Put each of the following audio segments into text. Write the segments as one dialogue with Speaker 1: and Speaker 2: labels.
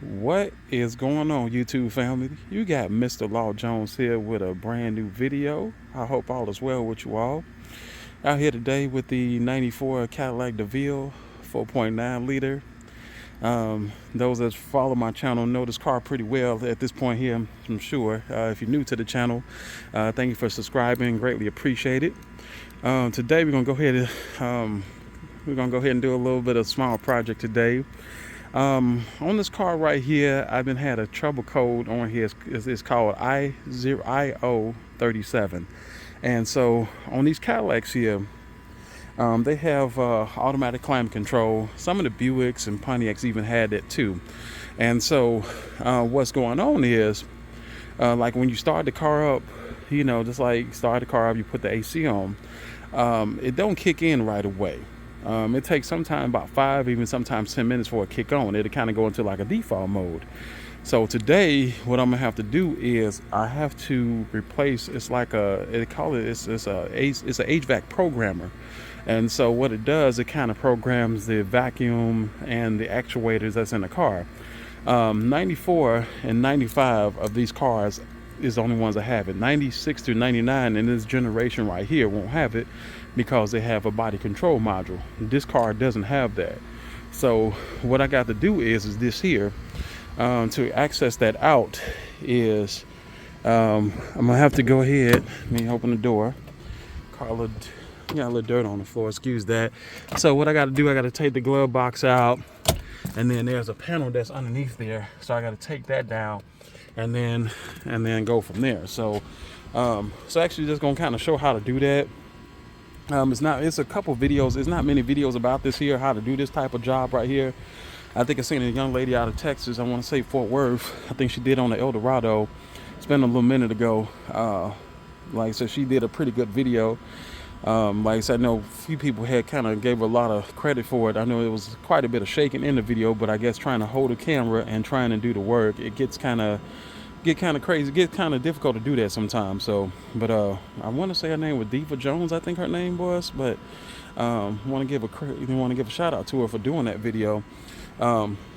Speaker 1: What is going on, YouTube family? You got Mr. Law Jones here with a brand new video. I hope all is well with you all. Out here today with the 94 Cadillac Deville 4.9 liter. Those that follow my channel know this car pretty well at this point here, I'm sure. If you're new to the channel, thank you for subscribing. Greatly appreciate it. Today we're gonna go ahead and do a little bit of small project today. On this car right here, I've been had a trouble code on here. It's called IO37, and so on these Cadillacs here, they have automatic climate control. Some of the Buicks and Pontiacs even had that too. And so what's going on is, like when you start the car up, just like start the car up, you put the AC on, it don't kick in right away. It takes sometimes about 5, even sometimes 10 minutes for it to kick on. It'll kind of go into like a default mode. So today, what I'm gonna have to do is I have to replace. It's like it's a HVAC programmer, and so what it does, it kind of programs the vacuum and the actuators that's in the car. 94 and 95 of these cars is the only ones that have it. 96 to 99 in this generation right here won't have it because they have a body control module. This car doesn't have that. So what I got to do is this here. To access that out is I'm gonna have to go ahead. Let me open the door. Got a little dirt on the floor, excuse that. So what I got to do, I got to take the glove box out, and then there's a panel that's underneath there, so I got to take that down and then go from there. So actually just gonna kind of show how to do that. It's a couple videos. It's not many videos about this here, how to do this type of job right here. I think I seen a young lady out of Texas, I want to say Fort Worth. I think she did on the El Dorado. It's been a little minute ago. Like I said, she did a pretty good video. Like I said, I know a few people had kind of gave her a lot of credit for it. I know it was quite a bit of shaking in the video, but I guess trying to hold a camera and trying to do the work, it gets kind of crazy. It gets kind of difficult to do that sometimes. So, but I want to say her name was Diva Jones, I think her name was. But want to give a shout out to her for doing that video.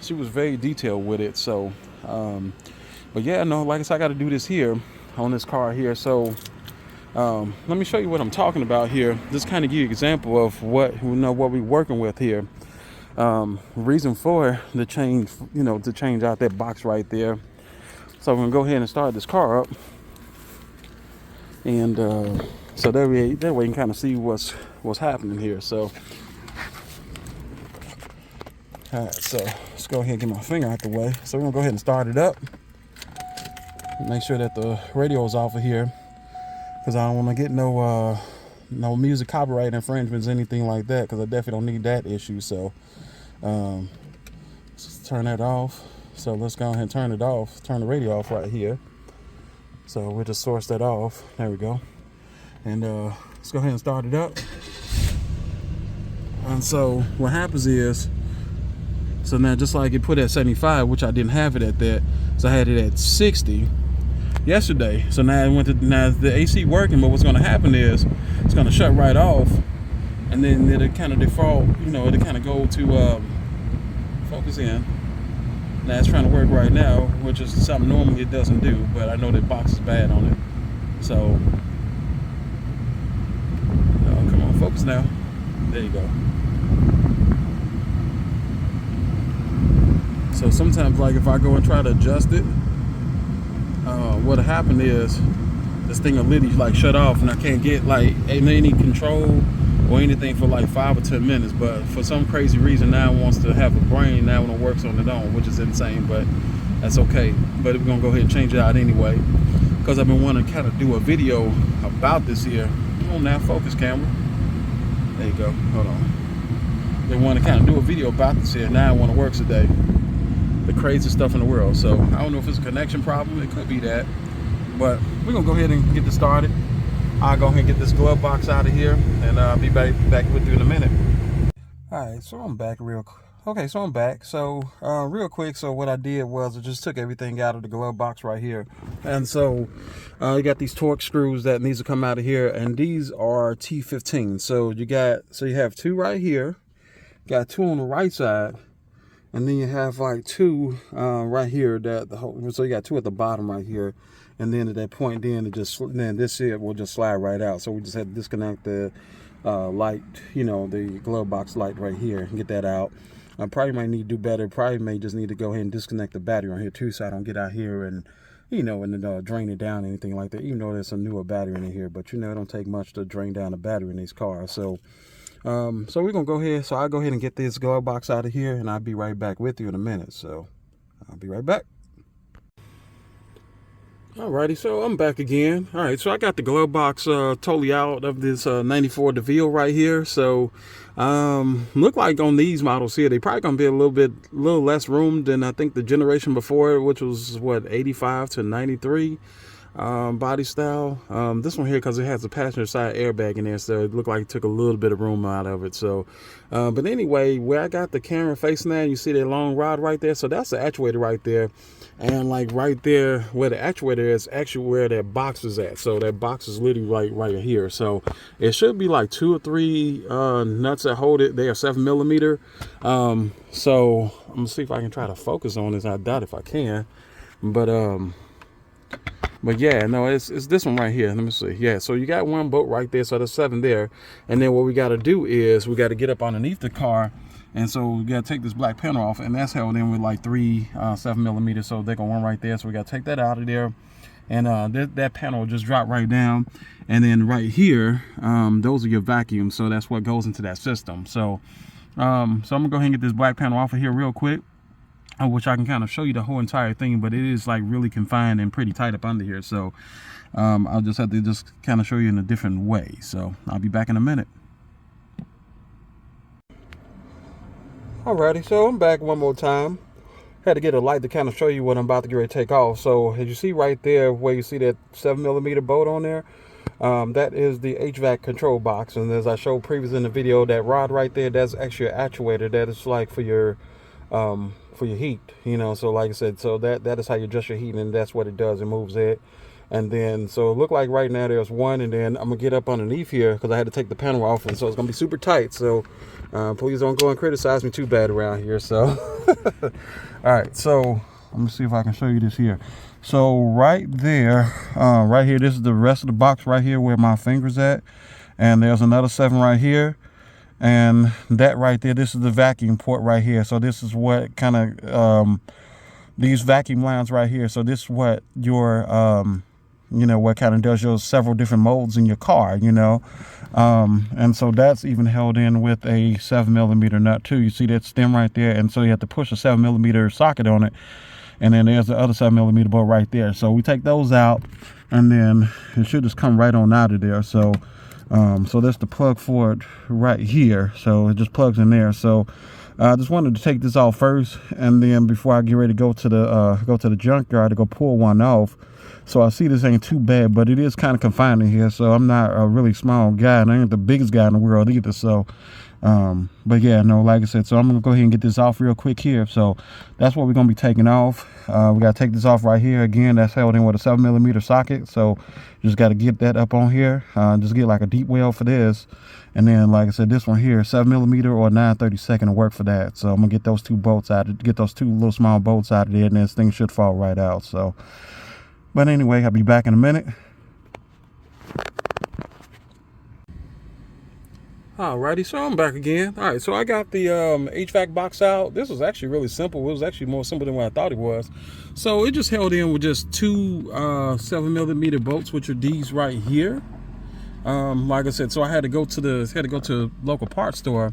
Speaker 1: She was very detailed with it. So, but yeah, no, like I said, I got to do this here on this car here. So, let me show you what I'm talking about here. Just kind of give you an example of what we're working with here. Reason for the change, to change out that box right there. So I'm gonna go ahead and start this car up, and so that way you can kind of see what's happening here. So, all right, so let's go ahead and get my finger out the way. So we're gonna go ahead and start it up. Make sure that the radio is off of here, because I don't want to get no music copyright infringements, anything like that, because I definitely don't need that issue. So let's turn that off. So let's go ahead and turn it off, turn the radio off right here. So we'll just source that off. There we go. And let's go ahead and start it up. And so what happens is, so now just like it put at 75, which I didn't have it at that, so I had it at 60 yesterday. So now now the AC working, but what's gonna happen is it's gonna shut right off, and then it'll kind of default, it'll kind of go to focus in. Now it's trying to work right now, which is something normally it doesn't do, but I know that box is bad on it. So, come on, focus now. There you go. So sometimes, like if I go and try to adjust it, what'll happen is this thing will literally like shut off, and I can't get like any control or anything for like 5 or 10 minutes. But for some crazy reason, now it wants to have a brain now when it works on its own, which is insane, but that's okay. But we're gonna go ahead and change it out anyway, because I've been wanting to kind of do a video about this here. Come on now, focus camera. There you go. Hold on. They want to kind of do a video about this here. Now I want to work today. The craziest stuff in the world. So I don't know if it's a connection problem. It could be that, but we're gonna go ahead and get this started. I'll go ahead and get this glove box out of here, and I'll be back with you in a minute. All right, so I'm back real quick. So real quick, so what I did was I just took everything out of the glove box right here. And so you got these torx screws that needs to come out of here, and these are T15. So you have 2 right here, got 2 on the right side, and then you have like two right here. So you got two at the bottom right here, and then at that point, then this here will just slide right out. So we just had to disconnect the light, the glove box light right here, and get that out. I probably might need to do better. Probably may just need to go ahead and disconnect the battery on here too, so I don't get out here and drain it down, anything like that. Even though there's a newer battery in here, but it don't take much to drain down the battery in these cars. So we're gonna go ahead. So I'll go ahead and get this glove box out of here, and I'll be right back with you in a minute. So I'll be right back. Alrighty, so I'm back again. All right, so I got the glove box totally out of this 94 DeVille right here. So look like on these models here, they probably gonna be a little less room than I think the generation before, which was what, 85 to 93 body style. This one here, because it has a passenger side airbag in there, so it looked like it took a little bit of room out of it. So but anyway, where I got the camera facing at, you see that long rod right there, so that's the actuator right there. And like right there where the actuator is, actually where that box is at. So that box is literally right here. So it should be like 2 or 3 nuts that hold it. They are 7mm. So I'm gonna see if I can try to focus on this. I doubt if I can, but yeah, no, it's this one right here. Let me see. Yeah, so you got one bolt right there, so there's 7 there. And then what we got to do is we got to get up underneath the car. And so we got to take this black panel off, and that's held in with like 3 7mm. So they're going to run right there. So we got to take that out of there. And that panel will just drop right down. And then right here, those are your vacuums. So that's what goes into that system. So, so I'm going to go ahead and get this black panel off of here real quick, which I can kind of show you the whole entire thing, but it is like really confined and pretty tight up under here. So I'll just have to just kind of show you in a different way. So I'll be back in a minute. Alrighty, so I'm back one more time. Had to get a light to kind of show you what I'm about to get ready to take off. So as you see right there, where you see that 7mm bolt on there, that is the HVAC control box. And as I showed previously in the video, that rod right there, that's actually an actuator. That is like for your heat, So like I said, so that is how you adjust your heat, and that's what it does. It moves it. And then, so it looked like right now there's one, and then I'm gonna get up underneath here because I had to take the panel off, and so it's gonna be super tight. So please don't go and criticize me too bad around here. So all right, so let me see if I can show you this here. So right there, right here, this is the rest of the box right here where my finger's at, and there's another 7 right here, and that right there, this is the vacuum port right here. So this is what kind of these vacuum lines right here. So this is what your what kind of does your several different modes in your car, and so that's even held in with a 7mm nut too. You see that stem right there, and so you have to push a 7mm socket on it, and then there's the other 7mm bolt right there. So we take those out, and then it should just come right on out of there. So so that's the plug for it right here. So it just plugs in there. So I just wanted to take this off first, and then before I get ready to go to the junkyard to go pull one off. So I see this ain't too bad, but it is kind of confined in here. So I'm not a really small guy, and I ain't the biggest guy in the world either. So, but yeah, no, like I said, so I'm gonna go ahead and get this off real quick here. So that's what we're gonna be taking off. We gotta take this off right here. Again, that's held in with a 7mm socket. So you just gotta get that up on here. Just get like a deep well for this. And then, like I said, this one here, 7mm or 9/32 will work for that. So I'm gonna get those 2 bolts out, get those 2 little small bolts out of there, and this thing should fall right out. So, but anyway, I'll be back in a minute. Alrighty, so I'm back again. All right, so I got the HVAC box out. This was actually really simple. It was actually more simple than what I thought it was. So it just held in with just 2 7mm bolts, which are these right here. Like I said, so I had to go to the local parts store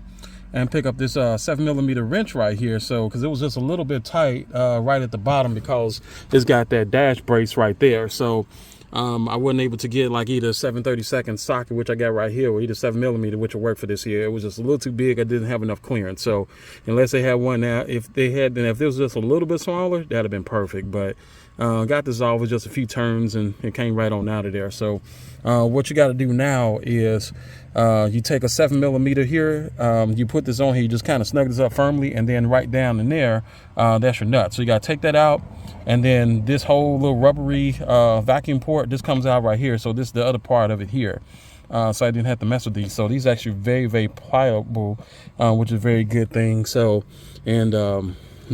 Speaker 1: and pick up this 7mm wrench right here. So because it was just a little bit tight right at the bottom, because it's got that dash brace right there. So I wasn't able to get like either 7/32 socket, which I got right here, or either 7mm, which will work for this here. It was just a little too big. I didn't have enough clearance. So unless they had one now, if it was just a little bit smaller, that'd have been perfect. But got this off with just a few turns, and it came right on out of there. So what you got to do now is you take a 7mm here, you put this on here, you just kind of snug this up firmly, and then right down in there, that's your nut. So you got to take that out, and then this whole little rubbery vacuum port, this comes out right here. So this is the other part of it here. So I didn't have to mess with these. So these are actually very, very pliable, which is a very good thing. So, and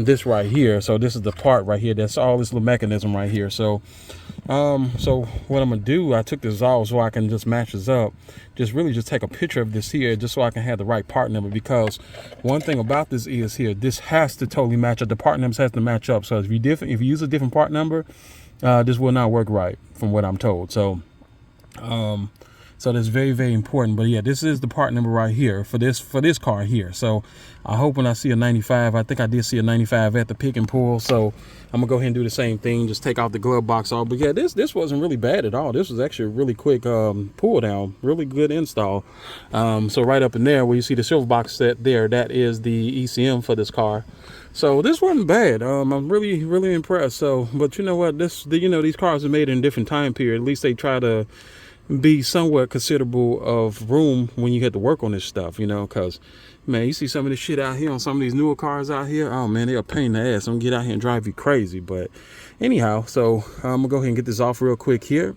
Speaker 1: this right here. So this is the part right here. That's all this little mechanism right here. So so what I'm gonna do, I took this off so I can just match this up. Just really just take a picture of this here, just so I can have the right part number, because one thing about this is here, this has to totally match up. The part numbers has to match up. So if you use a different part number, this will not work right, from what I'm told. So so that's very, very important. But yeah, this is the part number right here for this car here. So I hope when I see a 95, I think I did see a 95 at the pick and pull. So I'm gonna go ahead and do the same thing, just take out the glove box off. But yeah, this wasn't really bad at all. This was actually a really quick pull down, really good install. So right up in there where you see the silver box set there, that is the ECM for this car. So this wasn't bad. I'm really, really impressed. So, but you know what, these cars are made in a different time period. At least they try to be somewhat considerable of room when you have to work on this stuff, you know, because man, you see some of this shit out here on some of these newer cars out here, oh man, they're a pain in the ass. I'm gonna get out here and drive you crazy. But anyhow, so I'm gonna go ahead and get this off real quick here,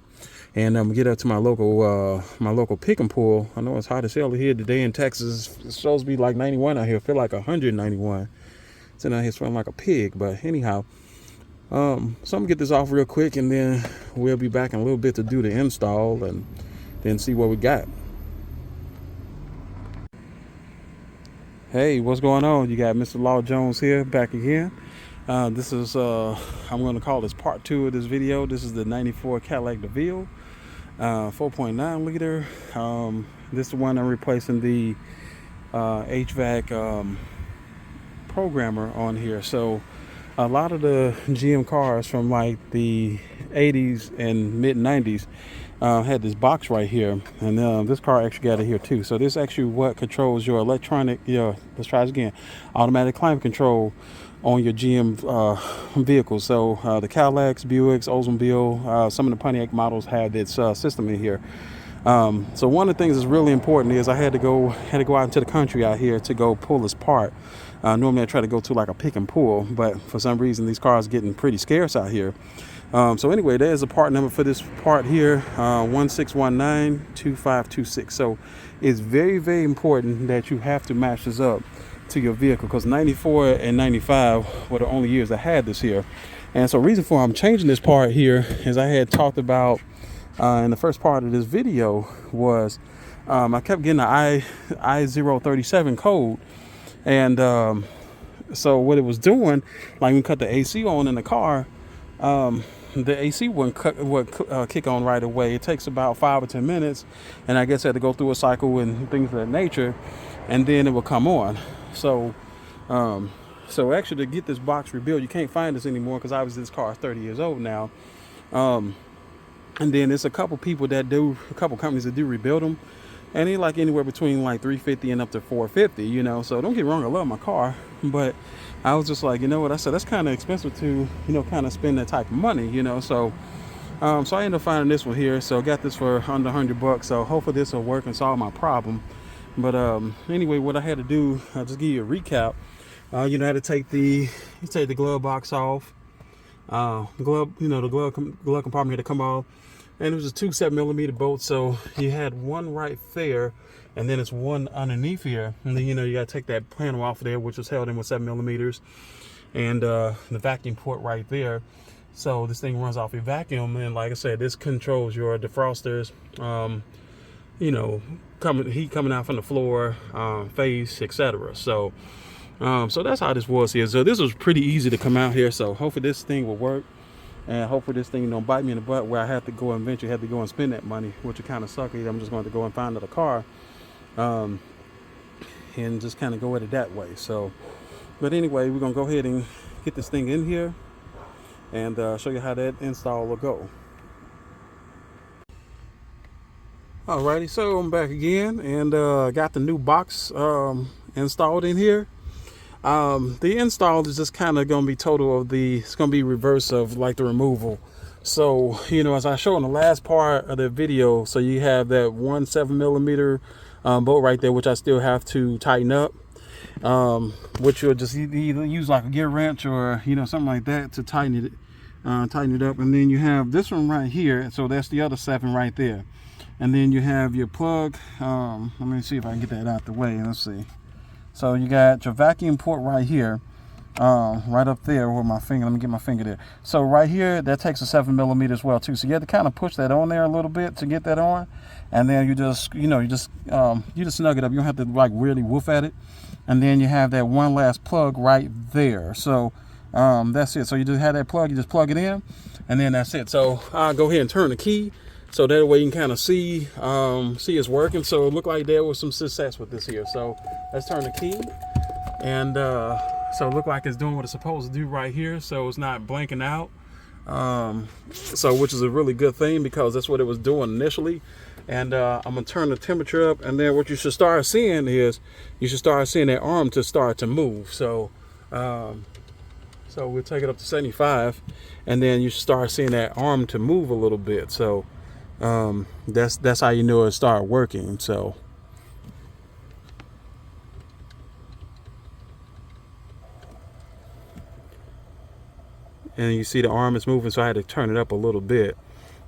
Speaker 1: and I'm gonna get up to my local pick and pull. I know it's hot as hell here today in Texas. It's supposed to be like 91 out here. I feel like 191. Sitting out here sweating like a pig. But anyhow, so I'm gonna get this off real quick, and then we'll be back in a little bit to do the install and then see what we got. Hey, what's going on? You got Mr. Law Jones here, back again. This is I'm going to call this part 2 of this video. This is the 94 Cadillac Deville, 4.9 liter. This is the one I'm replacing the HVAC programmer on here. So a lot of the GM cars from like the 80s and mid 90s had this box right here, and this car actually got it here too. So this is actually what controls your let's try this again, automatic climate control on your GM vehicles. So the Cadillacs, Buicks, Oldsmobile, some of the Pontiac models have this system in here. So one of the things that's really important is I had to go out into the country out here to go pull this part. Normally I try to go to like a pick and pull, but for some reason these cars are getting pretty scarce out here. So anyway, there's a part number for this part here, 16192526. So it's very, very important that you have to match this up to your vehicle, because 94 and 95 were the only years I had this here. And so reason for I'm changing this part here is I had talked about in the first part of this video was I kept getting the I037 code. And so what it was doing, like when we cut the AC on in the car, the AC wouldn't kick on right away. It takes about 5 or 10 minutes, and I guess I had to go through a cycle and things of that nature, and then it will come on. So so actually, to get this box rebuilt, you can't find this anymore, because obviously this car is 30 years old now. And then there's a couple companies that do rebuild them, and they like anywhere between like $350 and up to $450, you know. So don't get me wrong, I love my car, but I was just like, you know what, I said that's kind of expensive to, you know, kind of spend that type of money, you know. So so I ended up finding this one here. So I got this for under $100. So hopefully this will work and solve my problem. But anyway, what I had to do, I'll just give you a recap. You know, I had to take the glove box off. The glove compartment had to come off. And it was a 2 7mm bolts, so you had one right there, and then it's one underneath here. And then, you know, you got to take that panel off of there, which was held in with 7mm, and the vacuum port right there. So this thing runs off your vacuum, and like I said, this controls your defrosters, you know, heat coming out from the floor, face, etc. So so that's how this was here. So this was pretty easy to come out here. So hopefully this thing will work. And hopefully this thing don't bite me in the butt where I have to go and eventually have to go and spend that money, which would kind of suck. I'm just going to go and find another car and just kind of go at it that way. So, but anyway, we're going to go ahead and get this thing in here and show you how that install will go. Alrighty, so I'm back again, and got the new box installed in here. The install is just kind of going to be it's going to be reverse of like the removal. So, you know, as I showed in the last part of the video, so you have that 1 7mm bolt right there, which I still have to tighten up, which you'll just either use like a gear wrench or, you know, something like that to tighten it up. And then you have this one right here. So that's the other 7 right there. And then you have your plug. Let me see if I can get that out the way. Let's see. So you got your vacuum port right here, right up there where my finger, let me get my finger there. So right here, that takes a 7mm as well too. So you have to kind of push that on there a little bit to get that on, and then you just, you just snug it up. You don't have to like really woof at it. And then you have that one last plug right there. So that's it. So you just have that plug, you just plug it in, and then that's it. So I'll go ahead and turn the key, so that way you can kind of see it's working. So it looked like there was some success with this here. So let's turn the key, and so it looked like it's doing what it's supposed to do right here. So it's not blanking out, so which is a really good thing, because that's what it was doing initially. And I'm gonna turn the temperature up, and then what you should start seeing is that arm to start to move. So so we'll take it up to 75, and then you should start seeing that arm to move a little bit. So that's how you know it started working. So and you see the arm is moving, so I had to turn it up a little bit.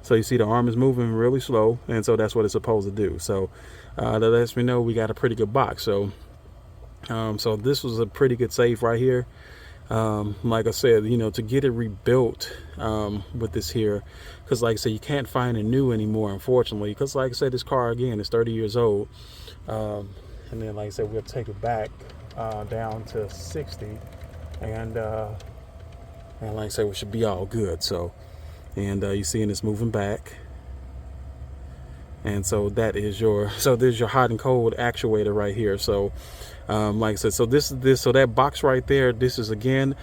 Speaker 1: So you see the arm is moving really slow, and so that's what it's supposed to do. So that lets me know we got a pretty good box. So so this was a pretty good safe right here. Like I said, to get it rebuilt with this here, because like I said, you can't find it new anymore, unfortunately, because like I said, this car again is 30 years old. And then like I said, we'll take it back down to 60, and like I said, we should be all good. So, and you seeing this moving back, and so that is there's your hot and cold actuator right here. So like I said, so so that box right there, this is again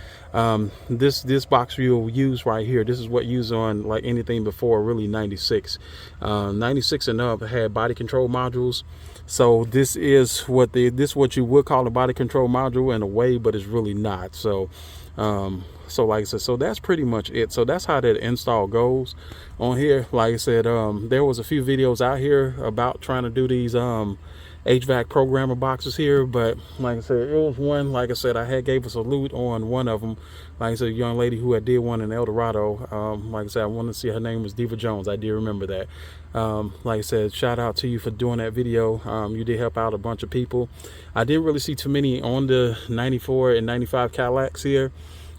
Speaker 1: this box you'll use right here. This is what used on like anything before really 96 and up had body control modules. So this is what you would call a body control module in a way, but it's really not. So so like I said, so that's pretty much it. So that's how that install goes on here. Like I said, there was a few videos out here about trying to do these HVAC programmer boxes here, but like I said, it was one, like I said, I gave a salute on one of them. Like I said, a young lady who had did one in El Dorado. Like I said, I wanted to see, her name was Diva Jones. I did remember that. Like I said, shout out to you for doing that video. You did help out a bunch of people. I didn't really see too many on the 94 and 95 Cadillacs here.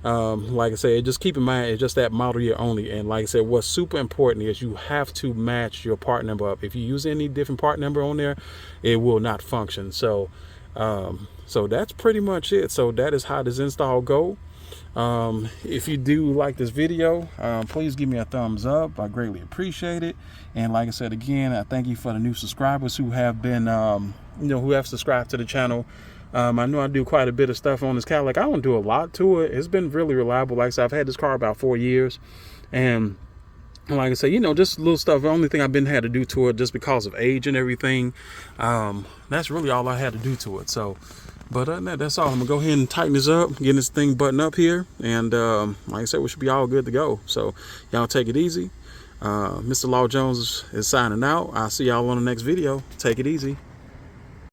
Speaker 1: Like I said, just keep in mind, it's just that model year only. And like I said, what's super important is you have to match your part number up. If you use any different part number on there, it will not function. So so that's pretty much it. So that is how this install go. If you do like this video, please give me a thumbs up. I greatly appreciate it. And like I said, again, I thank you for the new subscribers who have been who have subscribed to the channel. I know I do quite a bit of stuff on this Cadillac. I don't do a lot to it. It's been really reliable. Like I said, I've had this car about 4 years, and like I said, just little stuff. The only thing I've had to do to it, just because of age and everything, that's really all I had to do to it. So, but that's all. I'm gonna go ahead and tighten this up, get this thing buttoned up here, and like I said, we should be all good to go. So y'all take it easy. Mr. Law Jones is signing out. I'll see y'all on the next video. Take it easy.